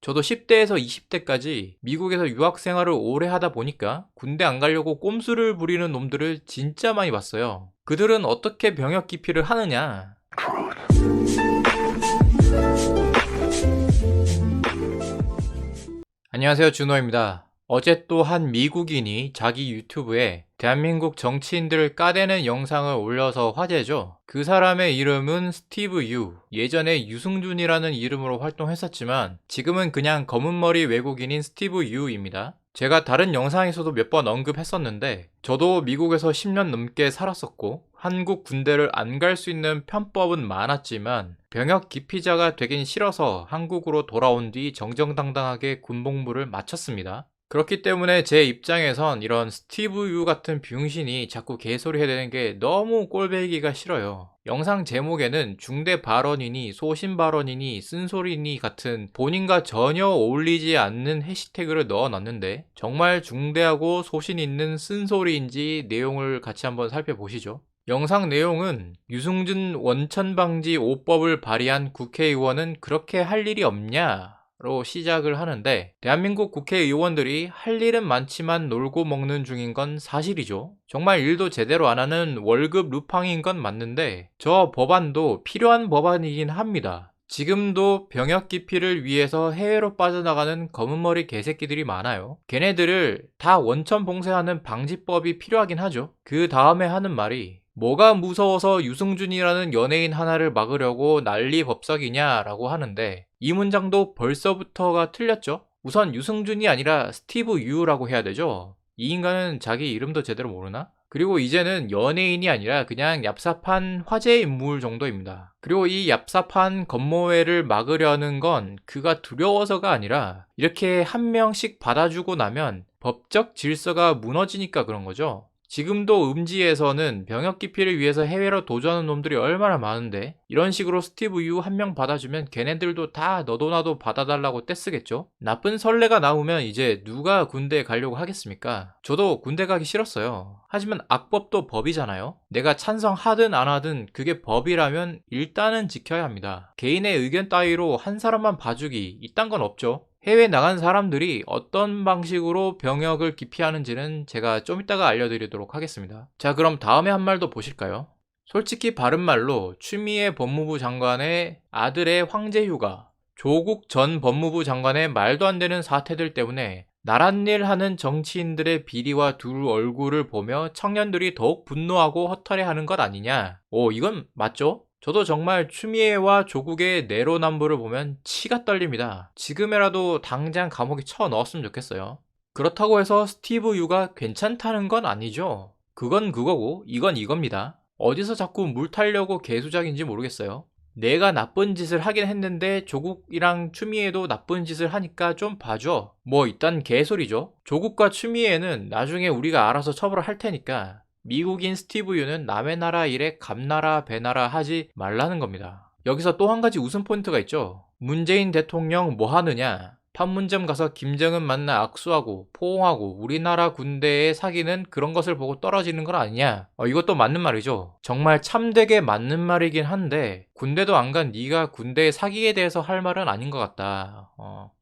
저도 10대에서 20대까지 미국에서 유학 생활을 오래 하다 보니까 군대 안 가려고 꼼수를 부리는 놈들을 진짜 많이 봤어요. 그들은 어떻게 병역 기피를 하느냐? 안녕하세요, 준호입니다. 어제 또 한 미국인이 자기 유튜브에 대한민국 정치인들을 까대는 영상을 올려서 화제죠. 그 사람의 이름은 스티브 유. 예전에 유승준이라는 이름으로 활동했었지만 지금은 그냥 검은머리 외국인인 스티브 유입니다. 제가 다른 영상에서도 몇 번 언급했었는데 저도 미국에서 10년 넘게 살았었고 한국 군대를 안 갈 수 있는 편법은 많았지만 병역 기피자가 되긴 싫어서 한국으로 돌아온 뒤 정정당당하게 군복무를 마쳤습니다. 그렇기 때문에 제 입장에선 이런 스티브 유 같은 병신이 자꾸 개소리 해대는 게 너무 꼴배기가 싫어요. 영상 제목에는 중대 발언이니 소신 발언이니 쓴소리니 같은 본인과 전혀 어울리지 않는 해시태그를 넣어놨는데 정말 중대하고 소신 있는 쓴소리인지 내용을 같이 한번 살펴보시죠. 영상 내용은 유승준 원천방지 5법을 발의한 국회의원은 그렇게 할 일이 없냐? 로 시작을 하는데 대한민국 국회의원들이 할 일은 많지만 놀고 먹는 중인 건 사실이죠. 정말 일도 제대로 안 하는 월급 루팡인 건 맞는데 저 법안도 필요한 법안이긴 합니다. 지금도 병역 기피를 위해서 해외로 빠져나가는 검은머리 개새끼들이 많아요. 걔네들을 다 원천 봉쇄하는 방지법이 필요하긴 하죠. 그 다음에 하는 말이 뭐가 무서워서 유승준이라는 연예인 하나를 막으려고 난리 법석이냐라고 하는데 이 문장도 벌써부터가 틀렸죠. 우선 유승준이 아니라 스티브 유라고 해야 되죠. 이 인간은 자기 이름도 제대로 모르나? 그리고 이제는 연예인이 아니라 그냥 얍삽한 화제 인물 정도입니다. 그리고 이 얍삽한 검모회를 막으려는 건 그가 두려워서가 아니라 이렇게 한 명씩 받아주고 나면 법적 질서가 무너지니까 그런 거죠. 지금도 음지에서는 병역 기피를 위해서 해외로 도주하는 놈들이 얼마나 많은데 이런 식으로 스티브 유 한 명 받아주면 걔네들도 다 너도 나도 받아달라고 떼쓰겠죠? 나쁜 선례가 나오면 이제 누가 군대에 가려고 하겠습니까? 저도 군대 가기 싫었어요. 하지만 악법도 법이잖아요? 내가 찬성하든 안 하든 그게 법이라면 일단은 지켜야 합니다. 개인의 의견 따위로 한 사람만 봐주기 이딴 건 없죠. 해외 나간 사람들이 어떤 방식으로 병역을 기피하는지는 제가 좀 이따가 알려드리도록 하겠습니다. 자, 그럼 다음에 한 말도 보실까요? 솔직히 바른말로 추미애 법무부 장관의 아들의 황제 휴가, 조국 전 법무부 장관의 말도 안 되는 사태들 때문에 나란 일 하는 정치인들의 비리와 둘 얼굴을 보며 청년들이 더욱 분노하고 허탈해하는 것 아니냐? 이건 맞죠? 저도 정말 추미애와 조국의 내로남불을 보면 치가 떨립니다. 지금이라도 당장 감옥에 쳐넣었으면 좋겠어요. 그렇다고 해서 스티브 유가 괜찮다는 건 아니죠. 그건 그거고 이건 이겁니다. 어디서 자꾸 물 타려고 개수작인지 모르겠어요. 내가 나쁜 짓을 하긴 했는데 조국이랑 추미애도 나쁜 짓을 하니까 좀 봐줘. 뭐 이딴 개소리죠. 조국과 추미애는 나중에 우리가 알아서 처벌을 할 테니까 미국인 스티브 유는 남의 나라 일에 감나라 배나라 하지 말라는 겁니다. 여기서 또 한 가지 웃음 포인트가 있죠. 문재인 대통령 뭐 하느냐? 판문점 가서 김정은 만나 악수하고 포옹하고 우리나라 군대에 사귀는 그런 것을 보고 떨어지는 건 아니냐? 이것도 맞는 말이죠. 정말 참되게 맞는 말이긴 한데 군대도 안 간 네가 군대의 사기에 대해서 할 말은 아닌 것 같다.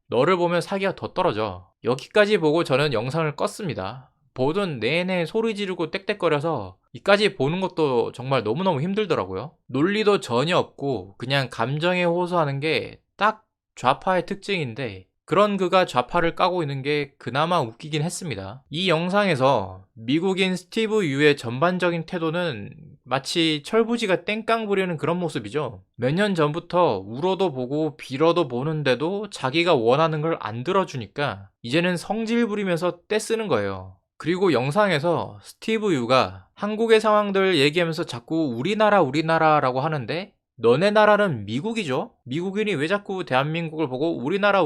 너를 보면 사기가 더 떨어져. 여기까지 보고 저는 영상을 껐습니다. 보던 내내 소리 지르고 떽떽거려서 이까지 보는 것도 정말 너무너무 힘들더라고요. 논리도 전혀 없고 그냥 감정에 호소하는 게 딱 좌파의 특징인데 그런 그가 좌파를 까고 있는 게 그나마 웃기긴 했습니다. 이 영상에서 미국인 스티브 유의 전반적인 태도는 마치 철부지가 땡깡 부리는 그런 모습이죠. 몇 년 전부터 울어도 보고 빌어도 보는데도 자기가 원하는 걸 안 들어주니까 이제는 성질 부리면서 떼쓰는 거예요. 그리고 영상에서 스티브 유가 한국의 상황들 얘기하면서 자꾸 우리나라라고 하는데 너네 나라는 미국이죠? 미국인이 왜 자꾸 대한민국을 보고 우리나라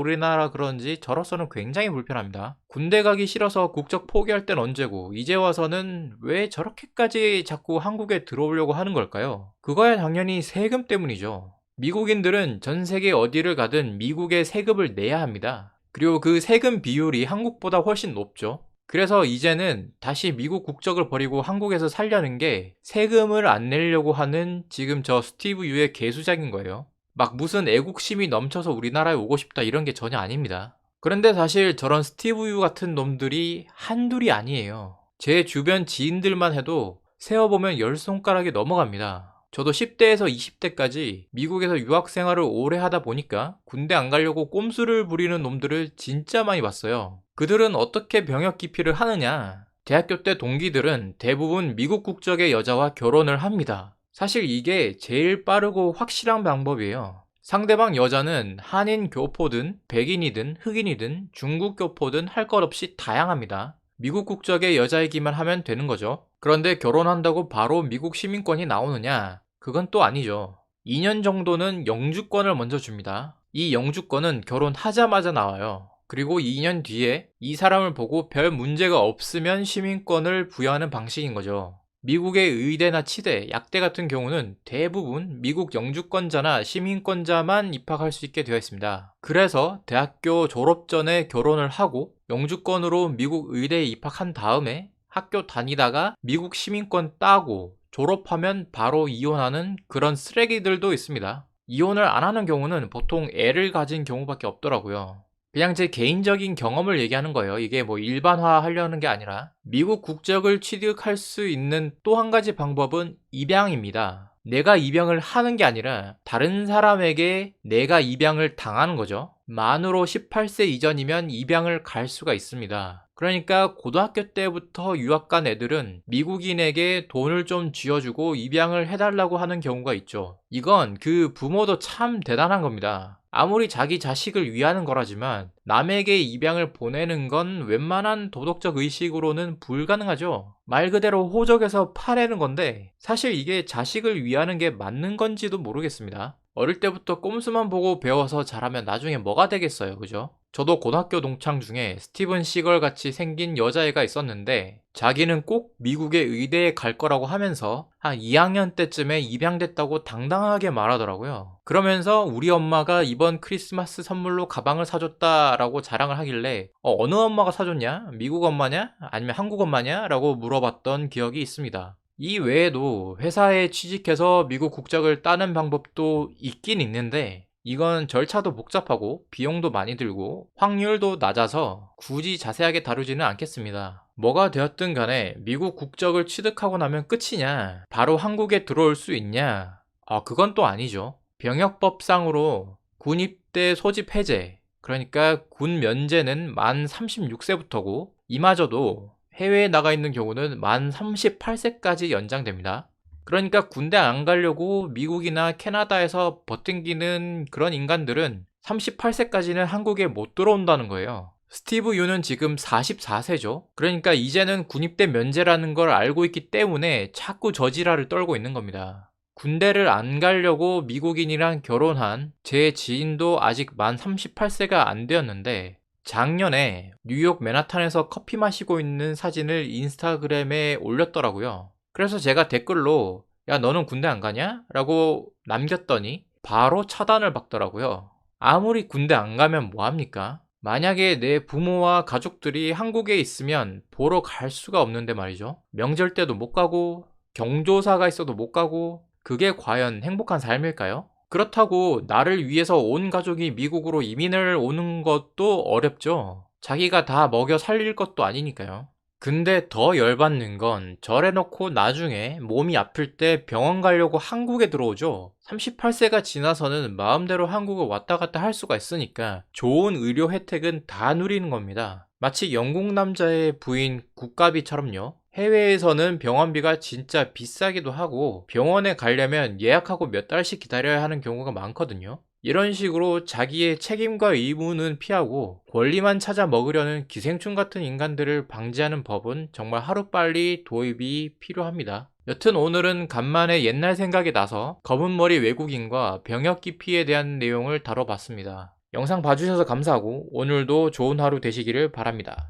그러는지 저로서는 굉장히 불편합니다. 군대 가기 싫어서 국적 포기할 땐 언제고 이제 와서는 왜 저렇게까지 자꾸 한국에 들어오려고 하는 걸까요? 그거야 당연히 세금 때문이죠. 미국인들은 전 세계 어디를 가든 미국에 세금을 내야 합니다. 그리고 그 세금 비율이 한국보다 훨씬 높죠. 그래서 이제는 다시 미국 국적을 버리고 한국에서 살려는 게 세금을 안 내려고 하는 지금 저 스티브 유의 개수작인 거예요. 막 무슨 애국심이 넘쳐서 우리나라에 오고 싶다 이런 게 전혀 아닙니다. 그런데 사실 저런 스티브 유 같은 놈들이 한둘이 아니에요. 제 주변 지인들만 해도 세어보면 10손가락이 넘어갑니다. 저도 10대에서 20대까지 미국에서 유학 생활을 오래 하다 보니까 군대 안 가려고 꼼수를 부리는 놈들을 진짜 많이 봤어요. 그들은 어떻게 병역 기피를 하느냐? 대학교 때 동기들은 대부분 미국 국적의 여자와 결혼을 합니다. 사실 이게 제일 빠르고 확실한 방법이에요. 상대방 여자는 한인 교포든 백인이든 흑인이든 중국 교포든 할 것 없이 다양합니다. 미국 국적의 여자이기만 하면 되는 거죠. 그런데 결혼한다고 바로 미국 시민권이 나오느냐? 그건 또 아니죠. 2년 정도는 영주권을 먼저 줍니다. 이 영주권은 결혼하자마자 나와요. 그리고 2년 뒤에 이 사람을 보고 별 문제가 없으면 시민권을 부여하는 방식인 거죠. 미국의 의대나 치대, 약대 같은 경우는 대부분 미국 영주권자나 시민권자만 입학할 수 있게 되어 있습니다. 그래서 대학교 졸업 전에 결혼을 하고 영주권으로 미국 의대에 입학한 다음에 학교 다니다가 미국 시민권 따고 졸업하면 바로 이혼하는 그런 쓰레기들도 있습니다. 이혼을 안 하는 경우는 보통 애를 가진 경우밖에 없더라고요. 그냥 제 개인적인 경험을 얘기하는 거예요. 이게 뭐 일반화 하려는 게 아니라. 미국 국적을 취득할 수 있는 또 한 가지 방법은 입양입니다. 내가 입양을 하는 게 아니라 다른 사람에게 내가 입양을 당하는 거죠. 만으로 18세 이전이면 입양을 갈 수가 있습니다. 그러니까 고등학교 때부터 유학 간 애들은 미국인에게 돈을 좀 쥐어주고 입양을 해달라고 하는 경우가 있죠. 이건 그 부모도 참 대단한 겁니다. 아무리 자기 자식을 위하는 거라지만 남에게 입양을 보내는 건 웬만한 도덕적 의식으로는 불가능하죠. 말 그대로 호적에서 파내는 건데 사실 이게 자식을 위하는 게 맞는 건지도 모르겠습니다. 어릴 때부터 꼼수만 보고 배워서 잘하면 나중에 뭐가 되겠어요, 그죠? 저도 고등학교 동창 중에 스티븐 시걸 같이 생긴 여자애가 있었는데 자기는 꼭 미국의 의대에 갈 거라고 하면서 한 2학년 때쯤에 입양됐다고 당당하게 말하더라고요. 그러면서 우리 엄마가 이번 크리스마스 선물로 가방을 사줬다라고 자랑을 하길래 어느 엄마가 사줬냐? 미국 엄마냐? 아니면 한국 엄마냐? 라고 물어봤던 기억이 있습니다. 이 외에도 회사에 취직해서 미국 국적을 따는 방법도 있긴 있는데 이건 절차도 복잡하고 비용도 많이 들고 확률도 낮아서 굳이 자세하게 다루지는 않겠습니다. 뭐가 되었든 간에 미국 국적을 취득하고 나면 끝이냐? 바로 한국에 들어올 수 있냐? 그건 또 아니죠. 병역법상으로 군 입대 소집 해제, 그러니까 군 면제는 만 36세부터고 이마저도 해외에 나가 있는 경우는 만 38세까지 연장됩니다. 그러니까 군대 안 가려고 미국이나 캐나다에서 버팅기는 그런 인간들은 38세까지는 한국에 못 들어온다는 거예요. 스티브 유는 지금 44세죠. 그러니까 이제는 군입대 면제라는 걸 알고 있기 때문에 자꾸 저지랄을 떨고 있는 겁니다. 군대를 안 가려고 미국인이랑 결혼한 제 지인도 아직 만 38세가 안 되었는데 작년에 뉴욕 맨하탄에서 커피 마시고 있는 사진을 인스타그램에 올렸더라고요. 그래서 제가 댓글로 야 너는 군대 안 가냐? 라고 남겼더니 바로 차단을 받더라고요. 아무리 군대 안 가면 뭐합니까? 만약에 내 부모와 가족들이 한국에 있으면 보러 갈 수가 없는데 말이죠. 명절 때도 못 가고 경조사가 있어도 못 가고 그게 과연 행복한 삶일까요? 그렇다고 나를 위해서 온 가족이 미국으로 이민을 오는 것도 어렵죠. 자기가 다 먹여 살릴 것도 아니니까요. 근데 더 열받는 건 저래놓고 나중에 몸이 아플 때 병원 가려고 한국에 들어오죠. 38세가 지나서는 마음대로 한국을 왔다 갔다 할 수가 있으니까 좋은 의료 혜택은 다 누리는 겁니다. 마치 영국 남자의 부인 국가비처럼요. 해외에서는 병원비가 진짜 비싸기도 하고 병원에 가려면 예약하고 몇 달씩 기다려야 하는 경우가 많거든요. 이런 식으로 자기의 책임과 의무는 피하고 권리만 찾아 먹으려는 기생충 같은 인간들을 방지하는 법은 정말 하루빨리 도입이 필요합니다. 여튼 오늘은 간만에 옛날 생각이 나서 검은머리 외국인과 병역 기피에 대한 내용을 다뤄봤습니다. 영상 봐주셔서 감사하고 오늘도 좋은 하루 되시기를 바랍니다.